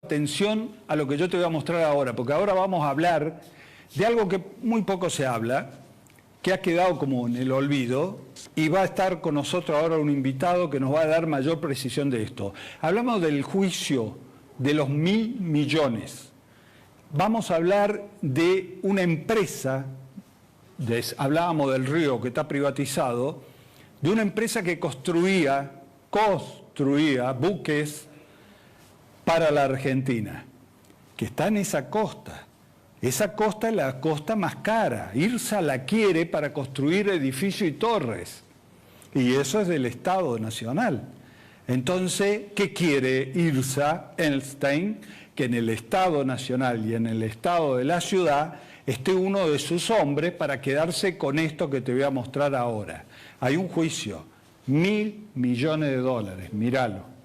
Atención a lo que yo te voy a mostrar ahora, porque ahora vamos a hablar de algo que muy poco se habla, que ha quedado como en el olvido, y va a estar con nosotros ahora un invitado que nos va a dar mayor precisión de esto. Hablamos del juicio de los 1.000 millones. Vamos a hablar de una empresa, hablábamos del río que está privatizado, de una empresa que construía buques para la Argentina, que está en esa costa. Esa costa es la costa más cara. IRSA la quiere para construir edificios y torres. Y eso es del Estado Nacional. Entonces, ¿qué quiere IRSA, Einstein? Que en el Estado Nacional y en el Estado de la ciudad esté uno de sus hombres para quedarse con esto que te voy a mostrar ahora. Hay un juicio, 1.000 millones de dólares, míralo.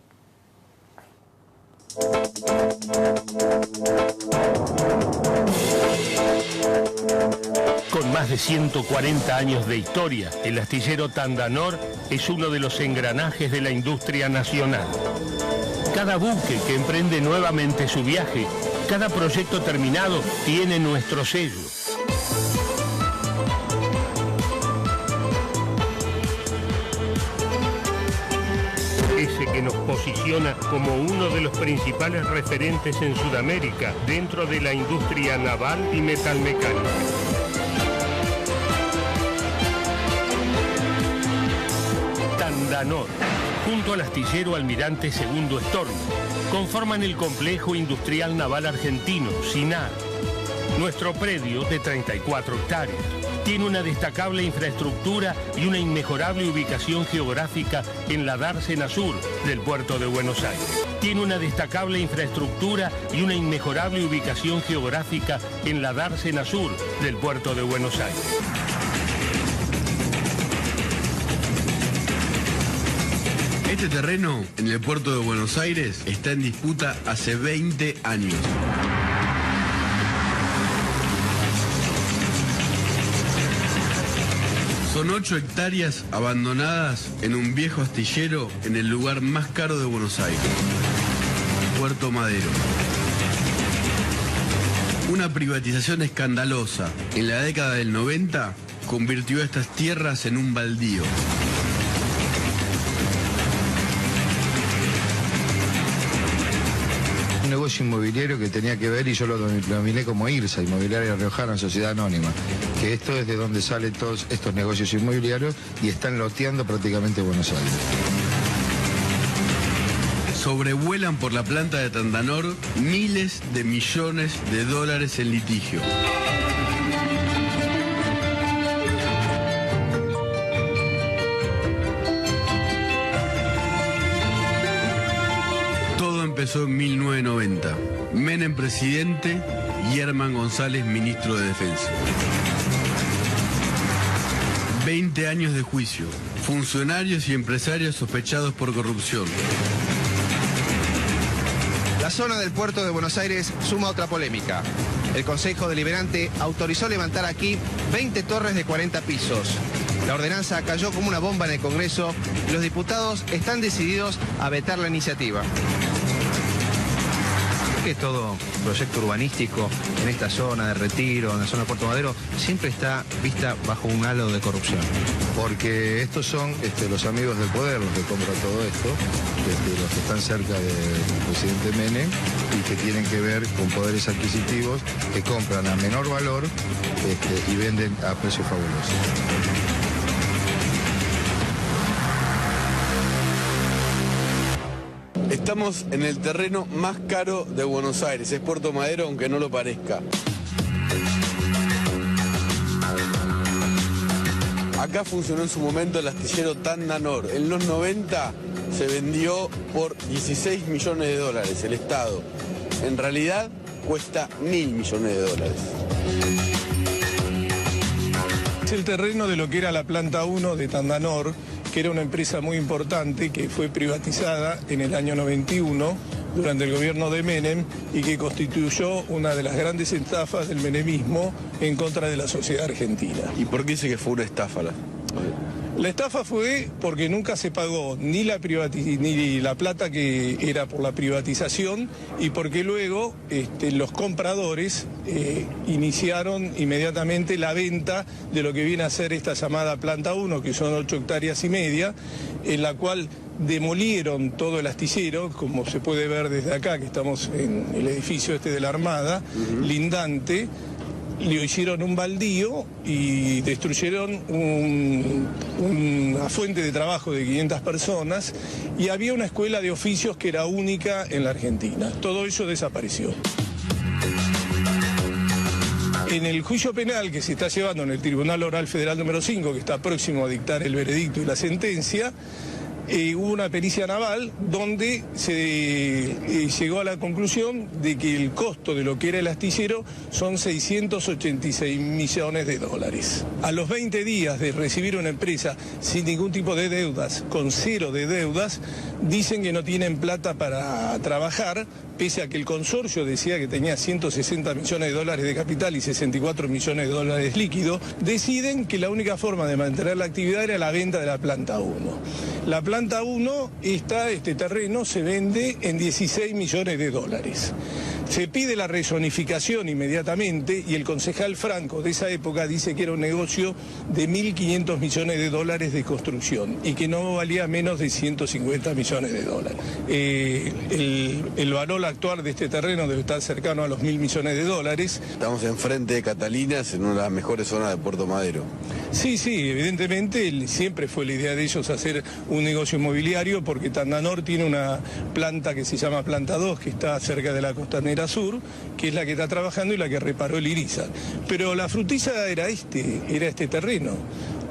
Con más de 140 años de historia, el astillero Tandanor es uno de los engranajes de la industria nacional. Cada buque que emprende nuevamente su viaje, cada proyecto terminado tiene nuestro sello. Ese que nos posiciona como uno de los principales referentes en Sudamérica dentro de la industria naval y metalmecánica. Tandanor, junto al astillero Almirante Segundo Storni, conforman el complejo industrial naval argentino, SINAR. Nuestro predio, de 34 hectáreas, tiene una destacable infraestructura y una inmejorable ubicación geográfica en la dársena sur del puerto de Buenos Aires. Tiene una destacable infraestructura y una inmejorable ubicación geográfica en la dársena sur del puerto de Buenos Aires. Este terreno en el puerto de Buenos Aires está en disputa hace 20 años. Son 8 hectáreas abandonadas en un viejo astillero en el lugar más caro de Buenos Aires, Puerto Madero. Una privatización escandalosa en la década del 90 convirtió estas tierras en un baldío. Un negocio inmobiliario que tenía que ver, y yo lo denominé como IRSA, Inmobiliaria Riojana, Sociedad Anónima, que esto es de donde salen todos estos negocios inmobiliarios y están loteando prácticamente Buenos Aires. Sobrevuelan por la planta de Tandanor miles de millones de dólares en litigio. Empezó en 1990. Menem presidente y Herman González ministro de Defensa. 20 años de juicio. Funcionarios y empresarios sospechados por corrupción. La zona del puerto de Buenos Aires suma otra polémica. El Consejo Deliberante autorizó levantar aquí 20 torres de 40 pisos. La ordenanza cayó como una bomba en el Congreso y los diputados están decididos a vetar la iniciativa. Que todo proyecto urbanístico en esta zona de Retiro, en la zona de Puerto Madero, siempre está vista bajo un halo de corrupción. Porque estos son los amigos del poder los que compran todo esto, los que están cerca del presidente Menem y que tienen que ver con poderes adquisitivos que compran a menor valor y venden a precios fabulosos. Estamos en el terreno más caro de Buenos Aires, es Puerto Madero, aunque no lo parezca. Acá funcionó en su momento el astillero Tandanor. En los 90 se vendió por 16 millones de dólares el Estado. En realidad cuesta 1.000 millones de dólares. Es el terreno de lo que era la planta 1 de Tandanor, que era una empresa muy importante que fue privatizada en el año 91 durante el gobierno de Menem y que constituyó una de las grandes estafas del menemismo en contra de la sociedad argentina. ¿Y por qué dice que fue una estafa? La estafa fue porque nunca se pagó ni la plata que era por la privatización y porque luego los compradores iniciaron inmediatamente la venta de lo que viene a ser esta llamada planta 1, que son 8,5 hectáreas, en la cual demolieron todo el astillero, como se puede ver desde acá, que estamos en el edificio de la Armada, lindante. Le hicieron un baldío y destruyeron una fuente de trabajo de 500 personas y había una escuela de oficios que era única en la Argentina. Todo eso desapareció. En el juicio penal que se está llevando en el Tribunal Oral Federal número 5, que está próximo a dictar el veredicto y la sentencia, hubo una pericia naval donde se llegó a la conclusión de que el costo de lo que era el astillero son 686 millones de dólares. A los 20 días de recibir una empresa sin ningún tipo de deudas, con 0 de deudas, dicen que no tienen plata para trabajar, pese a que el consorcio decía que tenía 160 millones de dólares de capital y 64 millones de dólares líquidos, deciden que la única forma de mantener la actividad era la venta de la planta 1. La planta 1, este terreno se vende en 16 millones de dólares. Se pide la rezonificación inmediatamente y el concejal Franco de esa época dice que era un negocio de 1.500 millones de dólares de construcción y que no valía menos de 150 millones de dólares. El valor actual de este terreno debe estar cercano a los 1.000 millones de dólares. Estamos enfrente de Catalinas, en una de las mejores zonas de Puerto Madero. Sí, evidentemente siempre fue la idea de ellos hacer un negocio inmobiliario porque Tandanor tiene una planta que se llama Planta 2, que está cerca de la Costanera Sur, que es la que está trabajando y la que reparó el Irizar. Pero la frutilla era este terreno.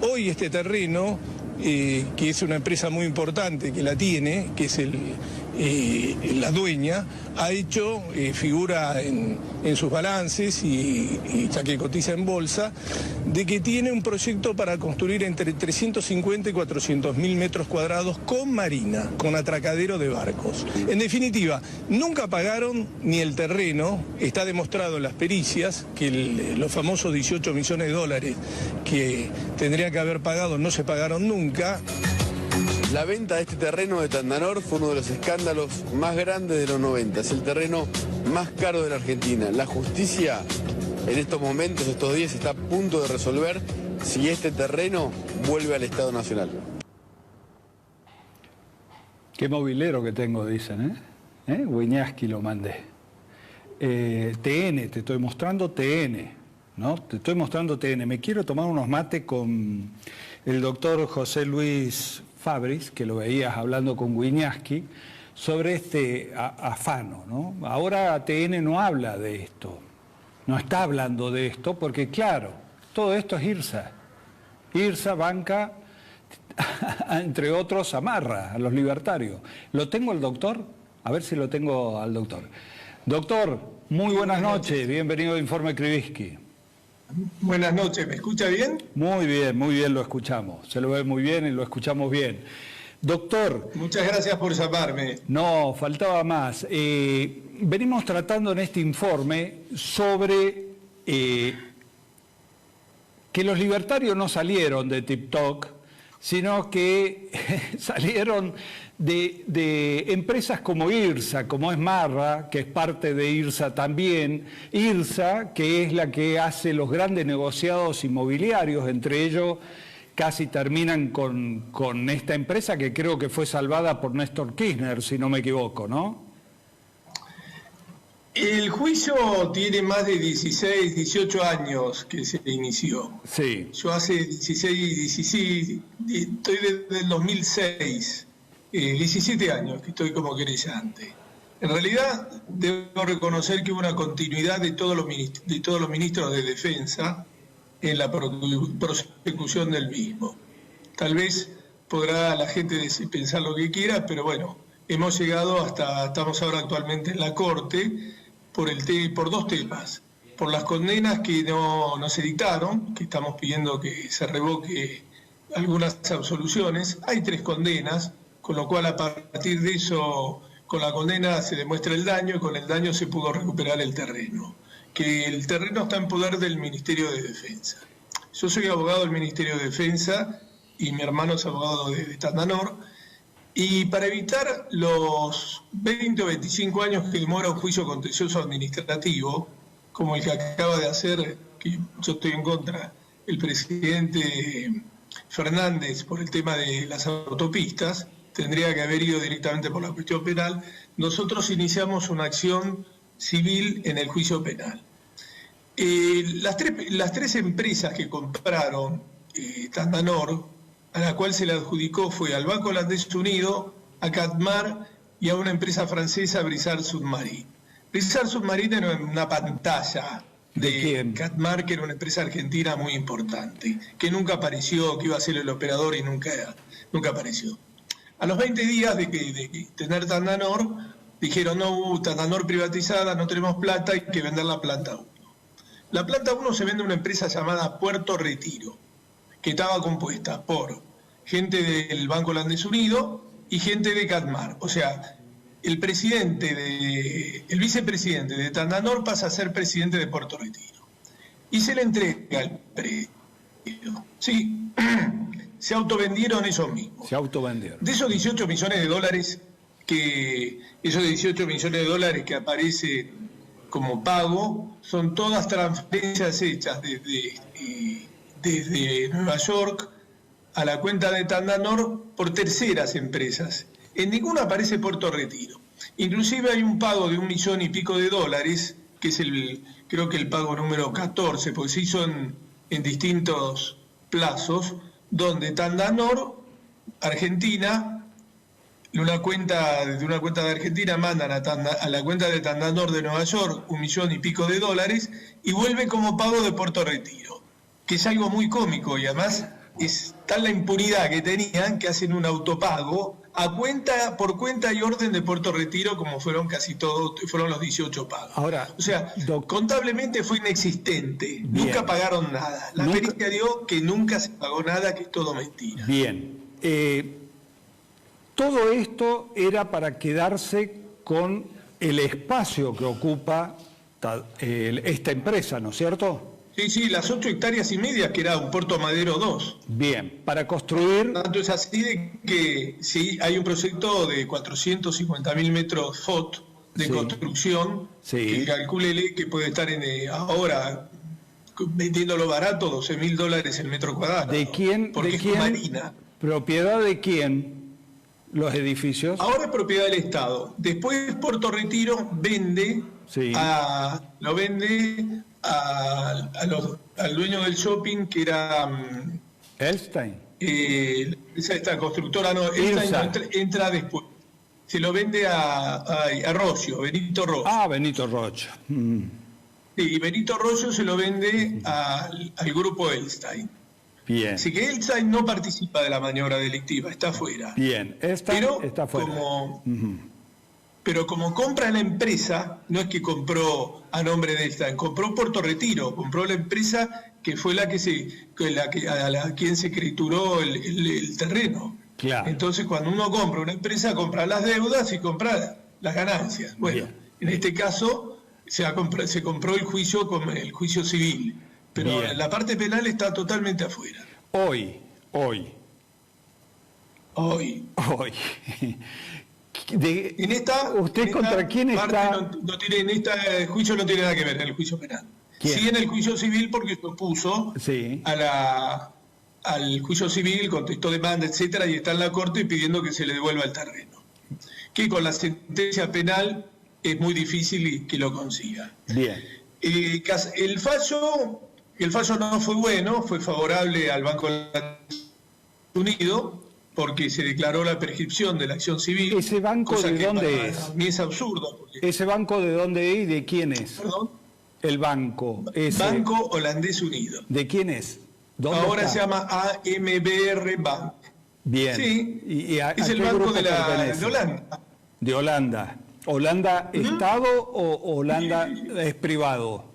Hoy este terreno, que es una empresa muy importante que la tiene, que es la dueña, ha hecho figura en sus balances y ya que cotiza en bolsa, de que tiene un proyecto para construir entre 350 y 400 mil metros cuadrados con marina, con atracadero de barcos. En definitiva, nunca pagaron ni el terreno, está demostrado en las pericias que los famosos 18 millones de dólares que tendrían que haber pagado no se pagaron nunca. La venta de este terreno de Tandanor fue uno de los escándalos más grandes de los 90. Es el terreno más caro de la Argentina. La justicia en estos momentos, estos días, está a punto de resolver si este terreno vuelve al Estado Nacional. Qué mobilero que tengo, dicen, ¿eh? Wiñaski lo mandé. TN, te estoy mostrando TN, ¿no? Te estoy mostrando TN. Me quiero tomar unos mates con el doctor José Luis Fabris, que lo veías hablando con Wiñaski, sobre este afano, ¿no? Ahora TN no habla de esto, no está hablando de esto, porque claro, todo esto es IRSA. IRSA banca, entre otros, amarra a los libertarios. ¿Lo tengo al doctor? A ver si lo tengo al doctor. Doctor, muy buenas noches, bienvenido a Informe Krivitsky. Buenas noches, ¿me escucha bien? Muy bien lo escuchamos. Se lo ve muy bien y lo escuchamos bien. Doctor. Muchas gracias por llamarme. No, faltaba más. Venimos tratando en este informe sobre que los libertarios no salieron de TikTok, sino que salieron de empresas como IRSA, como es Marra, que es parte de IRSA también, IRSA, que es la que hace los grandes negociados inmobiliarios, entre ellos casi terminan con esta empresa que creo que fue salvada por Néstor Kirchner, si no me equivoco, ¿no? El juicio tiene más de 16, 18 años que se inició. Sí. Yo hace 16, estoy desde el 2006, 17 años que estoy como querellante. En realidad, debo reconocer que hubo una continuidad de todos los ministros de Defensa en la prosecución del mismo. Tal vez podrá la gente pensar lo que quiera, pero bueno, hemos llegado estamos ahora actualmente en la Corte por dos temas. Por las condenas que no se dictaron, que estamos pidiendo que se revoque algunas absoluciones. Hay 3 condenas, con lo cual a partir de eso, con la condena se demuestra el daño y con el daño se pudo recuperar el terreno. Que el terreno está en poder del Ministerio de Defensa. Yo soy abogado del Ministerio de Defensa y mi hermano es abogado de Tandanor, y para evitar los 20 o 25 años que demora un juicio contencioso administrativo, como el que acaba de hacer, que yo estoy en contra, el presidente Fernández por el tema de las autopistas, tendría que haber ido directamente por la cuestión penal, nosotros iniciamos una acción civil en el juicio penal. Las tres empresas que compraron Tandanor, a la cual se le adjudicó, fue al Banco Holandés Unido, a Catmar y a una empresa francesa, Brissard Submarine. Brissard Submarine era una pantalla de Catmar, que era una empresa argentina muy importante, que nunca apareció, que iba a ser el operador y nunca apareció. A los 20 días de tener Tandanor, dijeron, no, Tandanor privatizada, no tenemos plata, hay que vender la planta 1. La planta 1 se vende a una empresa llamada Puerto Retiro, que estaba compuesta por gente del Banco Holandés Unido y gente de Catmar. O sea, el vicepresidente de Tandanor pasa a ser presidente de Puerto Retiro. Y se le entrega el predio. Sí, se autovendieron ellos mismos. Se autovendieron. De esos 18 millones de dólares que aparecen como pago, son todas transferencias hechas desde Nueva York a la cuenta de Tandanor por terceras empresas. En ninguna aparece Puerto Retiro. Inclusive hay un pago de $1 millón y pico de dólares, que es creo que el pago número 14, porque se hizo en distintos plazos, donde Tandanor, Argentina, de una cuenta de Argentina mandan a la cuenta de Tandanor de Nueva York $1 millón y pico de dólares y vuelve como pago de Puerto Retiro, que es algo muy cómico, y además es tal la impunidad que tenían que hacen un autopago por cuenta y orden de Puerto Retiro, como fueron casi todos, fueron los 18 pagos. Ahora, o sea, contablemente fue inexistente, nunca pagaron nada. La pericia dio que nunca se pagó nada, que es todo mentira. Bien. Todo esto era para quedarse con el espacio que ocupa esta empresa, ¿no es cierto? Sí, las 8 hectáreas y media, que era un Puerto Madero 2. Bien, para construir... Tanto es así de que sí, hay un proyecto de 450.000 metros FOT de construcción, que calcúlele que puede estar ahora, vendiéndolo barato, $12.000 el metro cuadrado. ¿De quién? Porque es marina. ¿Propiedad de quién los edificios? Ahora es propiedad del Estado. Después Puerto Retiro vende al dueño del shopping, que era Elstein. Esta constructora entra después. Se lo vende a Rocio, Benito Rocio. Ah, Benito Rocio. Sí, y Benito Rocio se lo vende al grupo Elstein. Bien. Así que Elstein no participa de la maniobra delictiva, está afuera. Bien, Elstein está afuera. Pero como compra la empresa, no es que compró a nombre de Elstein, compró Puerto Retiro, compró la empresa que fue a quien se escrituró el terreno. Claro. Entonces, cuando uno compra una empresa, compra las deudas y compra las ganancias. Bueno, en este caso se compró el juicio civil, pero la parte penal está totalmente afuera. Hoy. ¿Usted contra quién está? El juicio no tiene nada que ver en el juicio penal. ¿Quién? Sí en el juicio civil, porque se opuso al juicio civil, contestó demanda, etcétera, y está en la corte pidiendo que se le devuelva el terreno. Que con la sentencia penal es muy difícil que lo consiga. Bien. El fallo no fue bueno, fue favorable al Banco Unido, porque se declaró la prescripción de la acción civil. ¿Ese banco de dónde es? A mí es absurdo. ¿Ese banco de dónde es y de quién es? ¿Perdón? El banco. Banco Holandés Unido. ¿De quién es? Ahora se llama AMBR Bank. Bien. Sí, es el banco de Holanda. De Holanda. ¿Holanda Estado o Holanda es privado?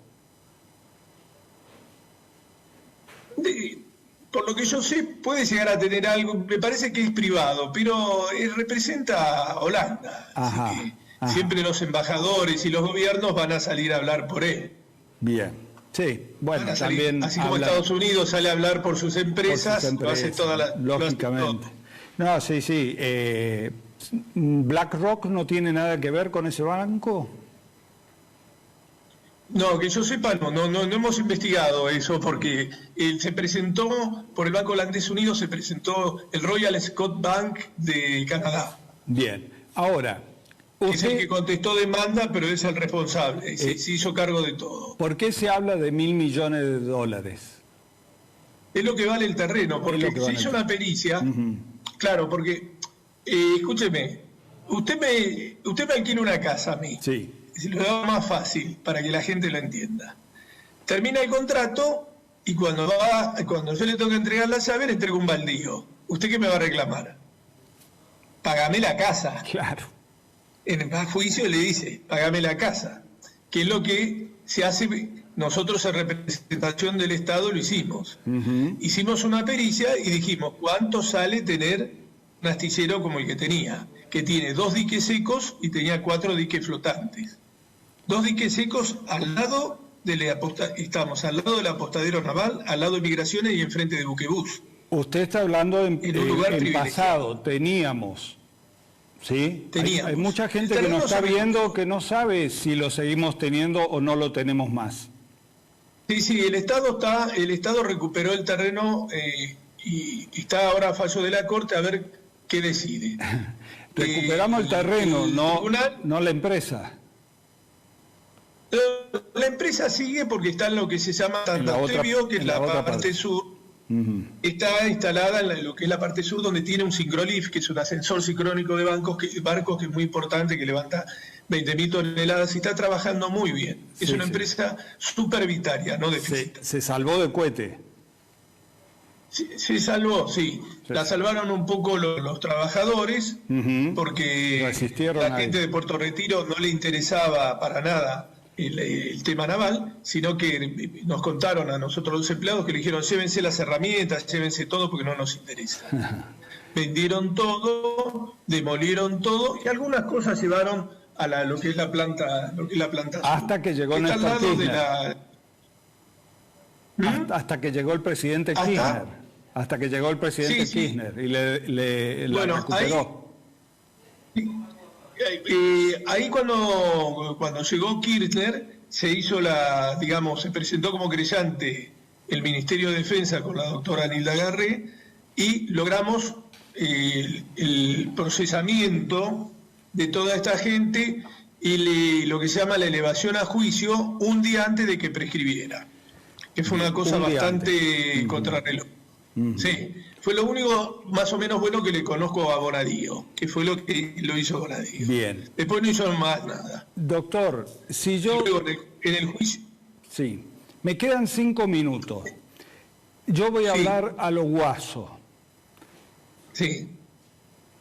Por lo que yo sé, puede llegar a tener algo, me parece que es privado, pero representa a Holanda. Ajá, así que siempre los embajadores y los gobiernos van a salir a hablar por él. Bien, Sí, bueno, también así como Estados Unidos sale a hablar por sus empresas, lo hace toda la... lógicamente. No, sí, sí. ¿BlackRock no tiene nada que ver con ese banco? No, que yo sepa, no hemos investigado eso, porque se presentó, por el Banco Holandés Unido, se presentó el Royal Scot Bank de Canadá. Bien, ahora... Es el que contestó demanda, pero es el responsable, se hizo cargo de todo. ¿Por qué se habla de $1.000 millones? Es lo que vale el terreno, porque se hizo una pericia, claro, porque, escúcheme, usted me alquila una casa a mí, sí. Se lo da más fácil para que la gente lo entienda. Termina el contrato y cuando yo le tengo que entregar la llave, le entrego un baldío. ¿Usted qué me va a reclamar? Págame la casa. Claro. En el juicio le dice, págame la casa, que es lo que se hace, nosotros en representación del Estado lo hicimos. Hicimos una pericia y dijimos, ¿cuánto sale tener un astillero como el que tenía? Que tiene 2 diques secos y tenía 4 diques flotantes. 2 diques secos al lado estamos al lado del apostadero naval, al lado de migraciones y enfrente de buquebús. Usted está hablando en pasado, teníamos... Sí, hay mucha gente que nos está viendo que no sabe si lo seguimos teniendo o no lo tenemos más. Sí, el Estado recuperó el terreno y está ahora a fallo de la Corte a ver qué decide. Recuperamos el terreno, no la empresa. La empresa sigue porque está en lo que se llama Tandastevio, que es la parte sur. Está instalada en lo que es la parte sur, donde tiene un sincrolift, que es un ascensor sincrónico de barcos que es muy importante, que levanta 20.000 toneladas y está trabajando muy bien. Es una empresa supervitaria, no deficitaria. Se salvó de cohete. Se salvó, sí. La salvaron un poco los trabajadores, porque la gente de Puerto Retiro no le interesaba para nada el tema naval, sino que nos contaron a nosotros los empleados que le dijeron, llévense las herramientas, llévense todo porque no nos interesa. Vendieron todo, demolieron todo y algunas cosas llevaron a lo que es la planta, hasta que llegó Néstor Kirchner. Hasta que llegó el presidente Kirchner. Hasta que llegó el presidente Kirchner y la recuperó. Ahí cuando llegó Kirchner se hizo se presentó como querellante el Ministerio de Defensa con la doctora Nilda Garré y logramos el procesamiento de toda esta gente y lo que se llama la elevación a juicio un día antes de que prescribiera, que fue una cosa bastante contrarreloj. Sí. Fue lo único más o menos bueno que le conozco a Bonadío, que fue lo que lo hizo Bonadío. Bien. Después no hizo más nada. Doctor, si yo... En el juicio... Sí. Me quedan 5 minutos. Yo voy a hablar a lo guaso. Sí.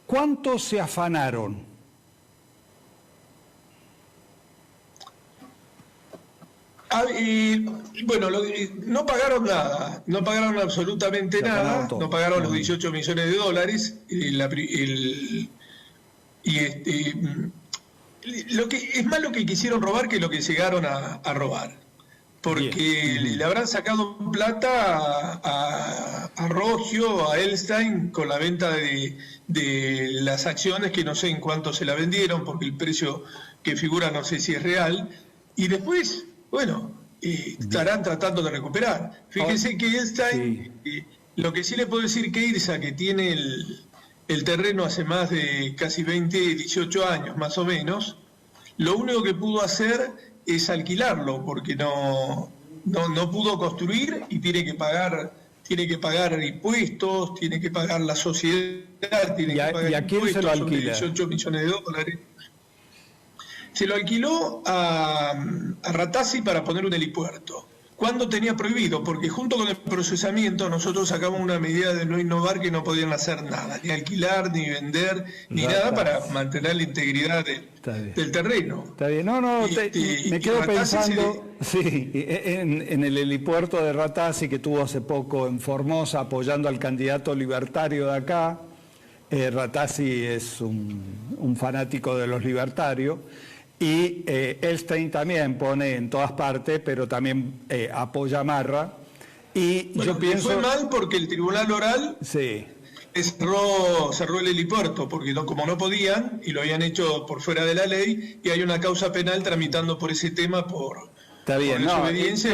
¿Cuántos se afanaron? Bueno, no pagaron nada, no pagaron absolutamente nada, no pagaron los 18 millones de dólares. Lo que es más lo que quisieron robar que lo que llegaron a robar, porque le habrán sacado plata a Rogio, a Elstein, con la venta de las acciones, que no sé en cuánto se la vendieron, porque el precio que figura no sé si es real, y después... Bueno, estarán tratando de recuperar. Fíjense que Elstein, lo que sí le puedo decir que Irsa, que tiene el terreno hace más de casi 18 años más o menos, lo único que pudo hacer es alquilarlo, porque no pudo construir y tiene que pagar impuestos, tiene que pagar la sociedad, tiene que pagar ¿y a quién se lo alquila? 18 millones de dólares. Se lo alquiló a Ratazzi para poner un helipuerto. ¿Cuándo tenía prohibido? Porque junto con el procesamiento nosotros sacamos una medida de no innovar, que no podían hacer nada, ni alquilar, ni vender, ni nada, para mantener la integridad del terreno. Está bien, me quedo pensando en el helipuerto de Ratazzi que tuvo hace poco en Formosa, apoyando al candidato libertario de acá. Ratazzi es un fanático de los libertarios. Y Elstein también pone en todas partes, pero también apoya a Marra. Y bueno, yo pienso... fue mal porque el Tribunal Oral sí. cerró el helipuerto, porque como no podían, y lo habían hecho por fuera de la ley, y hay una causa penal tramitando por ese tema por... Está bien, no,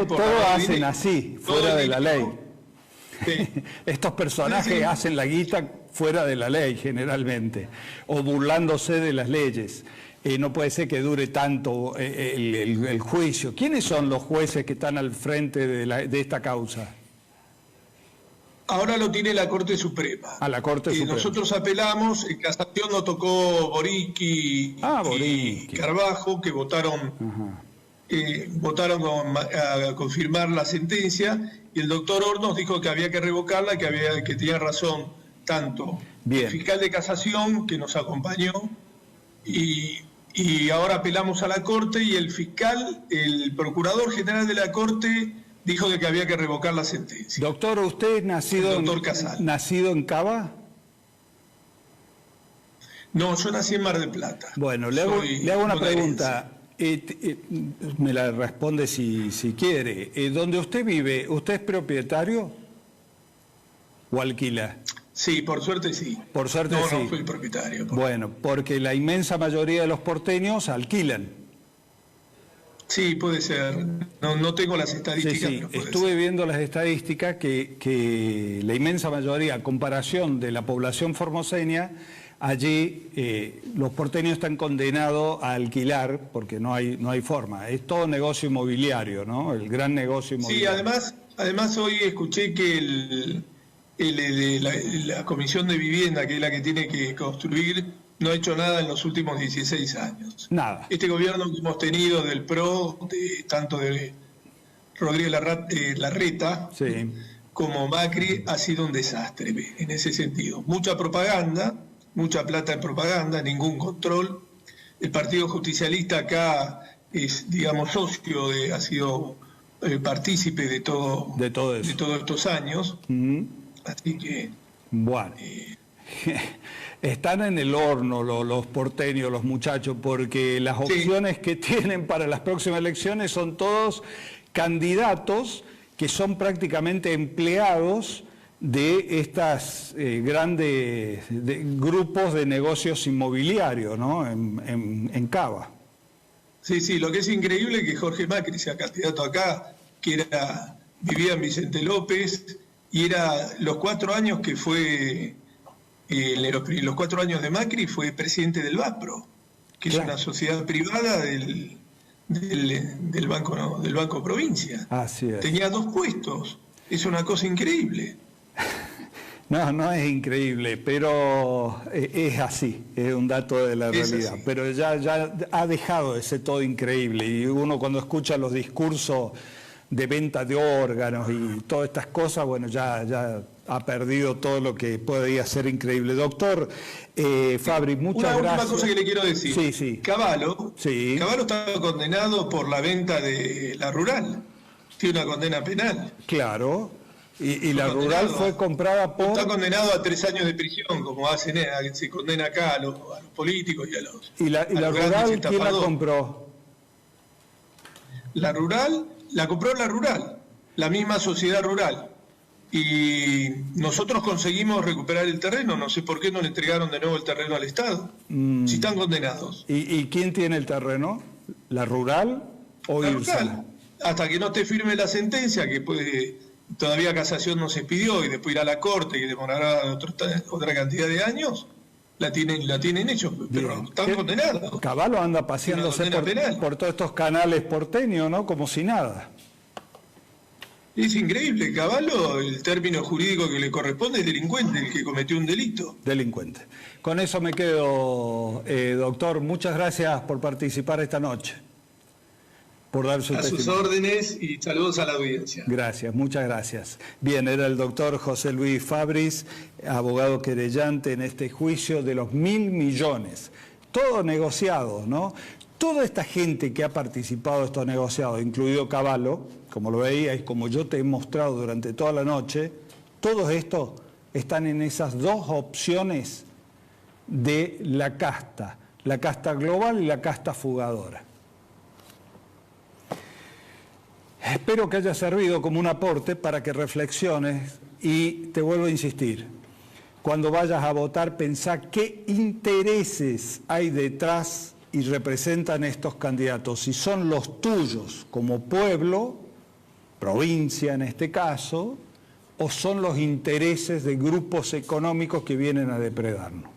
todos hacen así, fuera de la ley. Sí. Estos personajes hacen la guita fuera de la ley generalmente, o burlándose de las leyes. No puede ser que dure tanto el juicio. ¿Quiénes son los jueces que están al frente de esta causa? Ahora lo tiene la Corte Suprema. A la Corte Suprema. Nosotros apelamos, en casación nos tocó Boric y Carbajo, que votaron a confirmar la sentencia, y el doctor Hornos dijo que había que revocarla, que tenía razón tanto el fiscal de casación, que nos acompañó, y ahora apelamos a la Corte, y el Procurador General de la Corte dijo que había que revocar la sentencia. Doctor, ¿usted es nacido en Cava? No, yo nací en Mar del Plata. Bueno, le hago una pregunta. Me la responde si quiere. ¿Donde usted vive, usted es propietario o alquila? Sí, por suerte sí. Por suerte sí. No soy propietario. Bueno, porque la inmensa mayoría de los porteños alquilan. Sí, puede ser. No tengo las estadísticas. Sí, estuve viendo las estadísticas que la inmensa mayoría, a comparación de la población formoseña, allí los porteños están condenados a alquilar porque no hay forma. Es todo negocio inmobiliario, ¿no? El gran negocio inmobiliario. Sí, además hoy escuché que la Comisión de Vivienda, que es la que tiene que construir, no ha hecho nada en los últimos 16 años. Nada. Este gobierno que hemos tenido del PRO, tanto de Rodríguez Larreta, sí, como Macri, ha sido un desastre en ese sentido. Mucha propaganda, mucha plata en propaganda, ningún control. El Partido Justicialista acá es, digamos, socio, ha sido partícipe de todos estos años. Así que... Bueno. Están en el horno los porteños, los muchachos, porque las opciones que tienen para las próximas elecciones son todos candidatos que son prácticamente empleados de estas grandes grupos de negocios inmobiliarios, ¿no? En Cava. Sí, lo que es increíble es que Jorge Macri sea candidato acá, que vivía en Vicente López, y los 4 años que fue... los 4 años de Macri fue presidente del VASPRO, que es una sociedad privada del Banco Provincia. Así es. Tenía 2 puestos. Es una cosa increíble. No es increíble, pero es así, es un dato de la realidad. Así. Pero ya ha dejado de ser todo increíble, y uno cuando escucha los discursos de venta de órganos y todas estas cosas, bueno, ya ha perdido todo lo que podía ser increíble. Doctor Fabri, muchas gracias. Una última cosa que le quiero decir. Sí. Cavallo está condenado por la venta de la rural. Tiene una condena penal. Claro. Y la rural fue comprada por... Está condenado a 3 años de prisión, como se condena acá a los políticos y a los... ¿Y la rural quién la compró? La rural... La compró la rural, la misma sociedad rural. Y nosotros conseguimos recuperar el terreno, no sé por qué no le entregaron de nuevo el terreno al Estado, si están condenados. ¿Y quién tiene el terreno? ¿La rural o Irsa? Rural. Hasta que no te firme la sentencia, que todavía casación no se pidió, y después irá a la Corte, que demorará otra cantidad de años, la tienen ellos, pero están condenados. Cavallo anda paseándose por todos estos canales porteños, ¿no? Como si nada. Es increíble. Cavallo, el término jurídico que le corresponde es delincuente, el que cometió un delito. Delincuente. Con eso me quedo, doctor. Muchas gracias por participar esta noche. Por dar su testimonio. A sus órdenes, y saludos a la audiencia. Gracias, muchas gracias. Bien, era el doctor José Luis Fabris, abogado querellante en este juicio de los 1.000 millones. Todo negociado, ¿no? Toda esta gente que ha participado de estos negociados, incluido Cavallo, como lo veíais, como yo te he mostrado durante toda la noche, todos estos están en esas 2 opciones de la casta. la casta global y la casta fugadora. Espero que haya servido como un aporte para que reflexiones y te vuelvo a insistir, cuando vayas a votar pensá qué intereses hay detrás y representan estos candidatos, si son los tuyos como pueblo, provincia en este caso, o son los intereses de grupos económicos que vienen a depredarnos.